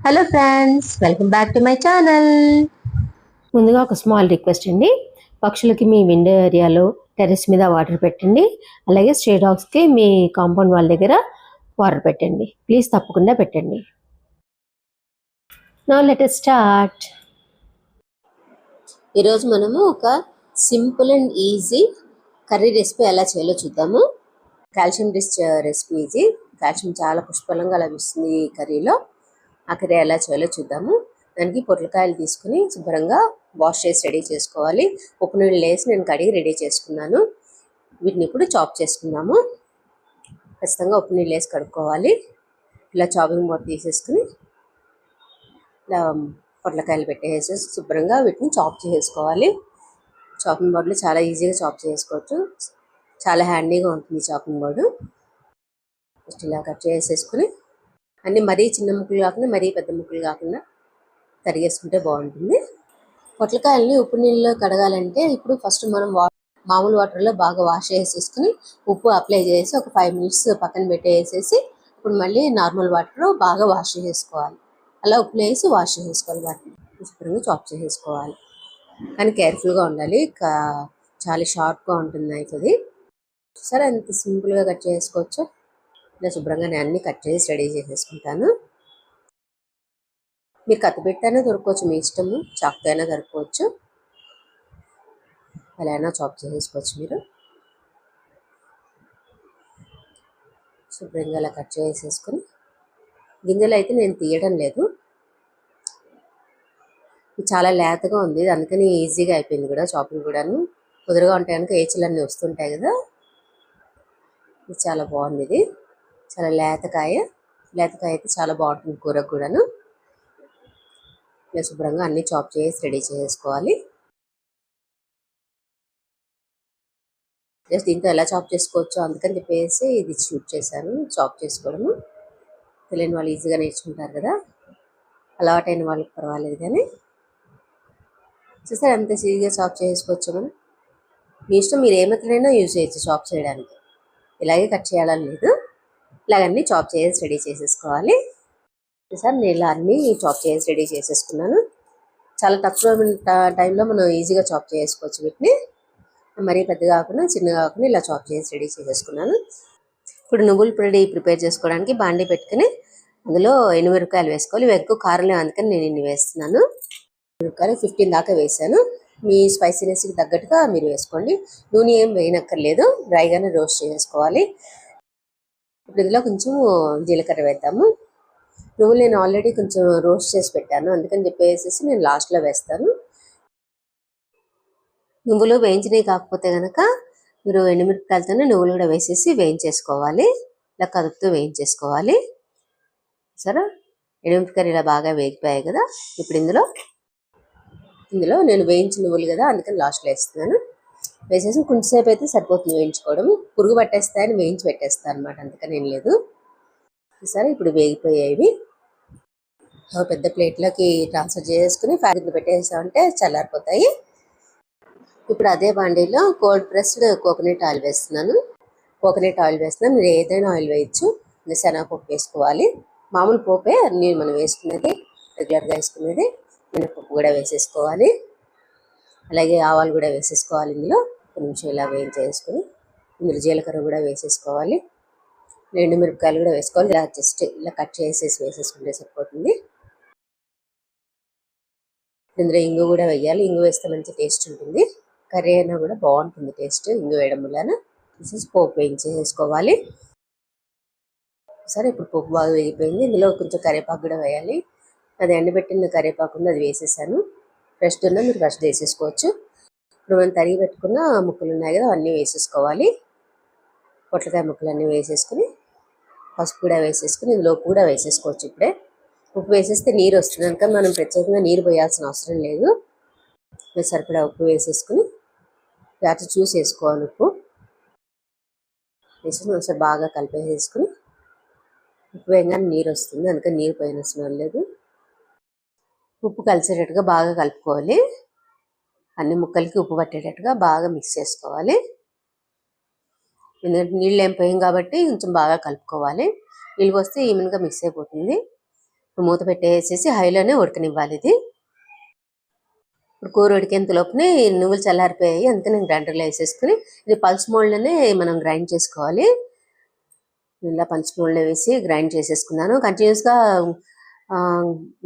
Hello friends, welcome back to my channel. ముందుగా ఒక small request అండి. పక్షులకి మీ విండో ఏరియాలో టెర్రస్ మీద వాటర్ పెట్టండి. అలాగే స్ట్రే డాగ్స్కి మీ కాంపౌండ్ వాళ్ళ దగ్గర వాటర్ పెట్టండి. ప్లీజ్ తప్పకుండా పెట్టండి. Now let us start. ఈరోజు మనము ఒక simple and easy curry recipe ఎలా చేయాలో చూద్దాము. కాల్షియం రిచ్ రెసిపీ ఇది. కాల్షియం చాలా పుష్కలంగా లభిస్తుంది ఈ కర్రీలో. ఆ కర్రీ ఎలా చేయాలో చూద్దాము. దానికి పొట్లకాయలు తీసుకుని శుభ్రంగా వాష్ చేసి రెడీ చేసుకోవాలి. ఉప్పు నీళ్ళు వేసి నేను కడిగి రెడీ చేసుకున్నాను. వీటిని ఇప్పుడు చాప్ చేసుకుందాము. ఖచ్చితంగా ఉప్పు నీళ్ళు వేసి కడుక్కోవాలి. ఇలా చాపింగ్ బోర్డ్ తీసేసుకుని ఇలా పొట్లకాయలు పెట్టేసి శుభ్రంగా వీటిని చాప్ చేసుకోవాలి. చాపింగ్ బోర్డులో చాలా ఈజీగా చాప్ చేసుకోవచ్చు. చాలా హ్యాండీగా ఉంటుంది చాపింగ్ బోర్డు. ఫస్ట్ ఇలా కట్ చేసేసుకుని అన్నీ మరీ చిన్న ముక్కలు కాకుండా మరీ పెద్ద ముక్కలు కాకుండా తరిగేసుకుంటే బాగుంటుంది. పొట్లకాయలని ఉప్పు నీళ్ళలో కడగాలంటే ఇప్పుడు ఫస్ట్ మనం మామూలు వాటర్లో బాగా వాష్ చేసేసుకుని ఉప్పు అప్లై చేసి ఒక 5 minutes పక్కన పెట్టేసేసి ఇప్పుడు మళ్ళీ నార్మల్ వాటర్ బాగా వాష్ చేసుకోవాలి. అలా ఉప్పు వేసి వాష్ చేసుకోవాలి. వాటిని శుభ్రంగా చాప్ చేసేసుకోవాలి. కానీ కేర్ఫుల్గా ఉండాలి. చాలా షార్ప్గా ఉంటుంది నైఫ్ అది. సరే అంత సింపుల్గా కట్ చేసుకోవచ్చు. ఇలా శుభ్రంగా నేను అన్ని కట్ చేసి రెడీ చేసేసుకుంటాను. మీరు కత్తిపెట్టైనా దొరకవచ్చు, మీ ఇష్టము. చాకుతో అయినా దొరకవచ్చు, అలా అయినా చాప్ చేసేసుకోవచ్చు. మీరు శుభ్రంగా అలా కట్ చేసేసుకొని గింజలు అయితే నేను తీయడం లేదు. చాలా లేతగా ఉంది, అందుకని ఈజీగా అయిపోయింది కూడా చాపింగ్ కూడాను. కుదురుగా ఉంటాయి కనుక ఏచులన్నీ వస్తుంటాయి కదా. ఇది చాలా బాగుంది. ఇది చాలా లేతకాయ అయితే చాలా బాగుంటుంది కూరకు కూడాను. ఇలా శుభ్రంగా అన్ని చాప్ చేసి రెడీ చేసుకోవాలి. జస్ట్ దీంతో ఎలా చాప్ చేసుకోవచ్చు అందుకని చెప్పేసి ఇది షూట్ చేశాను. చాప్ చేసుకోవడము తెలియని వాళ్ళు ఈజీగా నేర్చుకుంటారు కదా, అలవాటైన వాళ్ళకి పర్వాలేదు. కానీ చూసారు అంత ఈజీగా చాప్ చేసుకోవచ్చు. మనం మీ ఇష్టం, మీరు ఏ మెథడైనా యూజ్ చేయొచ్చు చాప్ చేయడానికి. ఇలాగే కట్ చేయాలని లేదు, ఇలాగన్నీ చాప్ చేసి రెడీ చేసేసుకోవాలి. సార్ నేను ఇలా అన్నీ చాప్ చేసి రెడీ చేసేసుకున్నాను. చాలా తక్కువ టైంలో మనం ఈజీగా చాప్ చేసుకోవచ్చు వీటిని. మరీ పెద్ద కాకుండా చిన్నగా కాకుండా ఇలా చాప్ చేసి రెడీ చేసేసుకున్నాను. ఇప్పుడు నువ్వుల పొడి ప్రిపేర్ చేసుకోవడానికి బాండీ పెట్టుకుని అందులో ఎండుమిరపకాయలు వేసుకోవాలి. ఇవి ఎక్కువ కారం లేవు, అందుకని నేను ఇన్ని వేస్తున్నాను. మిరపకాయలు 15 దాకా వేసాను. మీ స్పైసీనెస్కి తగ్గట్టుగా మీరు వేసుకోండి. నూనె ఏం వేయనక్కర్లేదు, డ్రైగానే రోస్ట్ చేసుకోవాలి. ఇప్పుడు ఇందులో కొంచెం జీలకర్ర వేద్దాము. నువ్వులు నేను ఆల్రెడీ కొంచెం రోస్ట్ చేసి పెట్టాను, అందుకని చెప్పేసి నేను లాస్ట్లో వేస్తాను. నువ్వులు వేయించినవి కాకపోతే కనుక మీరు ఎండుమిరపకాయలతోనే నువ్వులు కూడా వేసేసి వేయించేసుకోవాలి. ఇలా కదుపుతూ వేయించేసుకోవాలి. సరే, ఎండుమిరపకాయలు ఇలా బాగా వేగిపోయాయి కదా. ఇప్పుడు ఇందులో నేను వేయించిన నువ్వులు కదా, అందుకని లాస్ట్లో వేస్తున్నాను. వేసేసి కొంచెంసేపు అయితే సరిపోతుంది వేయించుకోవడం. పురుగు పట్టేస్తాయని వేయించి పెట్టేస్తాను అనమాట, అందుకని ఏం లేదు. సరే, ఇప్పుడు వేగిపోయాయి. పెద్ద ప్లేట్లోకి ట్రాన్స్ఫర్ చేసుకుని ఫ్యాన్ పెట్టేసామంటే చల్లారిపోతాయి. ఇప్పుడు అదే బాండీలో కోల్డ్ ప్రెస్డ్ కోకోనట్ ఆయిల్ వేస్తున్నాను. మీరు ఏదైనా ఆయిల్ వేయచ్చు. శనగపప్పు వేసుకోవాలి. మామూలు పోపే అన్నీ మనం వేసుకునేది, రెగ్యులర్గా వేసుకునేది. మినపప్పు కూడా వేసేసుకోవాలి. అలాగే ఆవాలు కూడా వేసేసుకోవాలి. ఇందులో కొంచెం ఇలా వేయించేసుకొని ఇందులో జీలకర్ర కూడా వేసేసుకోవాలి. ఎండుమిరపకాయలు కూడా వేసుకోవాలి. ఇలా జస్ట్ ఇలా కట్ చేసేసి వేసేసుకుంటే సరిపోతుంది. ఇందులో ఇంగు కూడా వేయాలి. ఇంగు వేస్తే మంచి టేస్ట్ ఉంటుంది. కర్రీ అయినా కూడా బాగుంటుంది టేస్ట్ ఇంగు వేయడం వలన. పోపు వేయించేసుకోవాలి. సరే, ఇప్పుడు పోపు బాగా వేగిపోయింది. ఇందులో కొంచెం కరివేపాకు కూడా వేయాలి. అది ఎండబెట్టిన కరివేపాకు ఉంది, అది వేసేసాను. ఫ్రెష్ ఉన్నా మీరు ఫ్రెష్ వేసేసుకోవచ్చు. ఇప్పుడు మనం తరిగి పెట్టుకున్న ముక్కలు ఉన్నాయి కదా, అవన్నీ వేసేసుకోవాలి. పొట్లకాయ ముక్కలు అన్నీ వేసేసుకుని పసుపు కూడా వేసేసుకుని ఇందులో ఉప్పు కూడా వేసేసుకోవచ్చు. ఇప్పుడే ఉప్పు వేసేస్తే నీరు వస్తుంది, కనుక మనం ప్రత్యేకంగా నీరు పోయాల్సిన అవసరం లేదు. సరిపడా ఉప్పు వేసేసుకుని జాగ్రత్త చూసి వేసుకోవాలి. ఉప్పు వేసుకుని ఒకసారి బాగా కలిపేసేసుకుని ఉప్పు వేయగానే నీరు వస్తుంది, అందుకని నీరు పోయిన అవసరం లేదు. ఉప్పు కలిసేటట్టుగా బాగా కలుపుకోవాలి. అన్ని ముక్కలకి ఉప్పు పట్టేటట్టుగా బాగా మిక్స్ చేసుకోవాలి. ఎందుకంటే నీళ్ళు ఏం పోయాం కాబట్టి కొంచెం బాగా కలుపుకోవాలి. నీళ్ళు పోస్తే ఈవెన్గా మిక్స్ అయిపోతుంది. మూత పెట్టేసేసి హైలోనే ఉడకనివ్వాలి ఇది. ఇప్పుడు కూర ఉడికేంత లోపునే నువ్వులు చల్లారిపోయాయి, అందుకే నేను గ్రైండర్లో వేసేసుకుని ఇది పల్స్ మోడ్లోనే మనం గ్రైండ్ చేసుకోవాలి. ఇలా పల్స్ మోడ్లో వేసి గ్రైండ్ చేసేసుకున్నాను. కంటిన్యూస్గా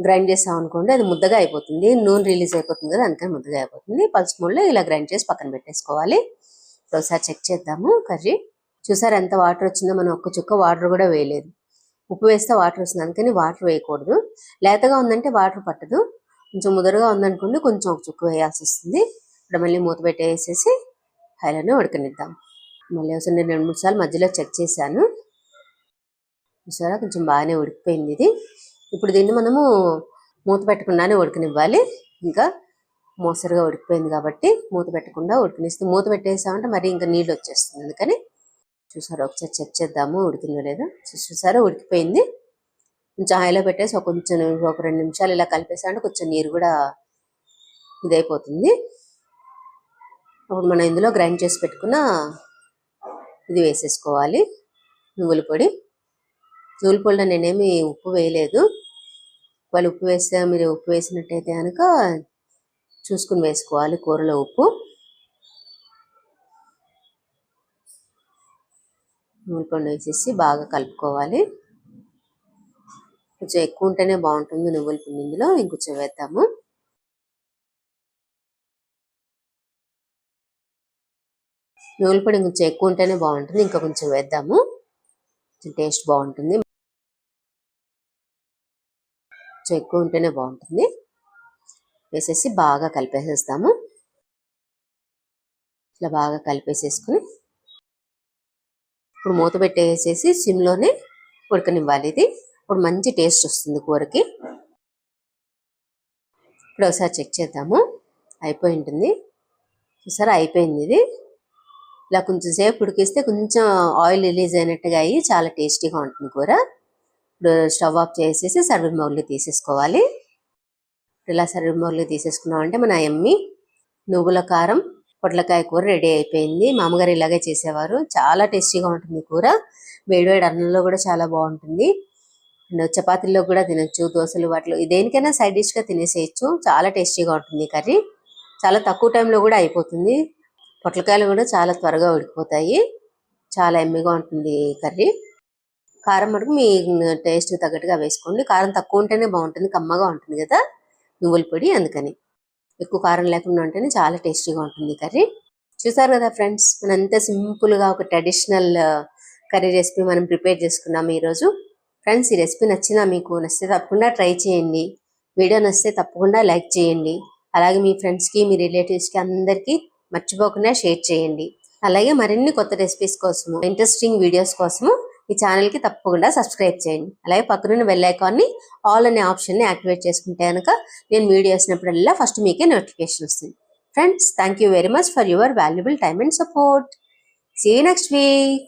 గ్రైండ్ చేసాం అనుకోండి అది ముద్దగా అయిపోతుంది, నూనె రిలీజ్ అయిపోతుంది కదా, అందుకని ముద్దగా అయిపోతుంది. పల్స్ మోడ్లో ఇలా గ్రైండ్ చేసి పక్కన పెట్టేసుకోవాలి. ఒకసారి చెక్ చేద్దాము కర్రీ. చూసారు ఎంత వాటర్ వచ్చిందో, మనం ఒక్క చుక్క వాటర్ కూడా వేయలేదు. ఉప్పు వేస్తే వాటర్ వస్తుంది, అందుకని వాటర్ వేయకూడదు. లేతగా ఉందంటే వాటర్ పట్టదు, కొంచెం ముదరగా ఉందనుకోండి కొంచెం ఒక చుక్క వేయాల్సి వస్తుంది. ఇప్పుడు మళ్ళీ మూత పెట్టేసేసి హైలోనే ఉడకనిద్దాం. మళ్ళీ ఒకసారి నేను 2-3 సార్లు మధ్యలో చెక్ చేశాను. చూసారా కొంచెం బాగానే ఉడికిపోయింది ఇది. ఇప్పుడు దీన్ని మనము మూత పెట్టకుండానే ఉడకనివ్వాలి. ఇంకా మోసరుగా ఉడికిపోయింది కాబట్టి మూత పెట్టకుండా ఉడకనిస్తే, మూత పెట్టేసామంటే మరి ఇంకా నీళ్ళు వచ్చేస్తుంది, అందుకని చూసారా ఒకసారి చెక్ చేద్దాము ఉడికిందో లేదో. చూసారా ఉడికిపోయింది. కొంచెం హైలో పెట్టేసి ఒక 2 నిమిషాలు ఇలా కలిపేసామంటే కొంచెం నీరు కూడా ఇదైపోతుంది. అప్పుడు మనం ఇందులో గ్రైండ్ చేసి పెట్టుకున్న ఇది వేసేసుకోవాలి, నువ్వుల పొడి. నువ్వుల పొడిలో నేనేమి ఉప్పు వేయలేదు. వాళ్ళు ఉప్పు వేస్తే, మీరు ఉప్పు వేసినట్టయితే కనుక చూసుకుని వేసుకోవాలి కూరలో ఉప్పు. నువ్వుల పొడి వేసేసి బాగా కలుపుకోవాలి. కొంచెం ఎక్కువ ఉంటేనే బాగుంటుంది నువ్వుల పొడి, ఇందులో ఇంకొంచెం వేద్దాము. నువ్వుల పొడి కొంచెం ఎక్కువ ఉంటేనే బాగుంటుంది, ఇంకా కొంచెం వేద్దాము, కొంచెం టేస్ట్ బాగుంటుంది. కొంచెం ఎక్కువ ఉంటేనే బాగుంటుంది. వేసేసి బాగా కలిపేసేస్తాము. ఇట్లా బాగా కలిపేసేసుకుని ఇప్పుడు మూత పెట్టేసేసి సిమ్లోనే ఉడకనివ్వాలి ఇది. ఇప్పుడు మంచి టేస్ట్ వస్తుంది కూరకి. ఇప్పుడు ఒకసారి చెక్ చేద్దాము, అయిపోయి ఉంటుంది. చూసారా అయిపోయింది ఇది. ఇలా కొంచెం సేపు ఉడికిస్తే కొంచెం ఆయిల్ రిలీజ్ అయినట్టుగా అయ్యి చాలా టేస్టీగా ఉంటుంది కూర. ఇప్పుడు స్టవ్ ఆఫ్ చేసేసి సర్వింగ్ బౌల్లో తీసేసుకోవాలి. ఇలా సర్వింగ్ బౌల్లో తీసేసుకున్నామంటే మన ఎమ్మి నువ్వుల కారం పొట్లకాయ కూర రెడీ అయిపోయింది. మా అమ్మగారు ఇలాగే చేసేవారు, చాలా టేస్టీగా ఉంటుంది కూర. వేడివేడి అన్నంలో కూడా చాలా బాగుంటుంది, చపాతీల్లో కూడా తినొచ్చు, దోశలు వాటిలో దేనికైనా సైడ్ డిష్గా తినేసేయచ్చు. చాలా టేస్టీగా ఉంటుంది కర్రీ, చాలా తక్కువ టైంలో కూడా అయిపోతుంది. పొట్లకాయలు కూడా చాలా త్వరగా ఉడికిపోతాయి, చాలా ఎమ్మిగా ఉంటుంది కర్రీ. కారం మటుకు మీ టేస్ట్కి తగ్గట్టుగా వేసుకోండి. కారం తక్కువ ఉంటేనే బాగుంటుంది, కమ్మగా ఉంటుంది కదా నువ్వుల పొడి, అందుకని. ఎక్కువ కారం లేకుండా ఉంటేనే చాలా టేస్టీగా ఉంటుంది కర్రీ. చూసారు కదా ఫ్రెండ్స్, మనం అంత సింపుల్గా ఒక ట్రెడిషనల్ కర్రీ రెసిపీ మనం ప్రిపేర్ చేసుకున్నాము ఈరోజు. ఫ్రెండ్స్, ఈ రెసిపీ మీకు నచ్చితే తప్పకుండా ట్రై చేయండి. వీడియో నచ్చితే తప్పకుండా లైక్ చేయండి. అలాగే మీ ఫ్రెండ్స్కి, మీ రిలేటివ్స్కి అందరికీ మర్చిపోకుండా షేర్ చేయండి. అలాగే మరిన్ని కొత్త రెసిపీస్ కోసము, ఇంట్రెస్టింగ్ వీడియోస్ కోసము ఈ ఛానల్కి తప్పకుండా సబ్స్క్రైబ్ చేయండి. అలాగే పక్కనున్న బెల్ ఐకాన్ని ఆల్ అనే ఆప్షన్ని యాక్టివేట్ చేసుకుంటే కనుక నేను వీడియో వేసినప్పుడల్లా ఫస్ట్ మీకే నోటిఫికేషన్ వస్తుంది. Friends, thank you very much for your valuable time and support. See you next week.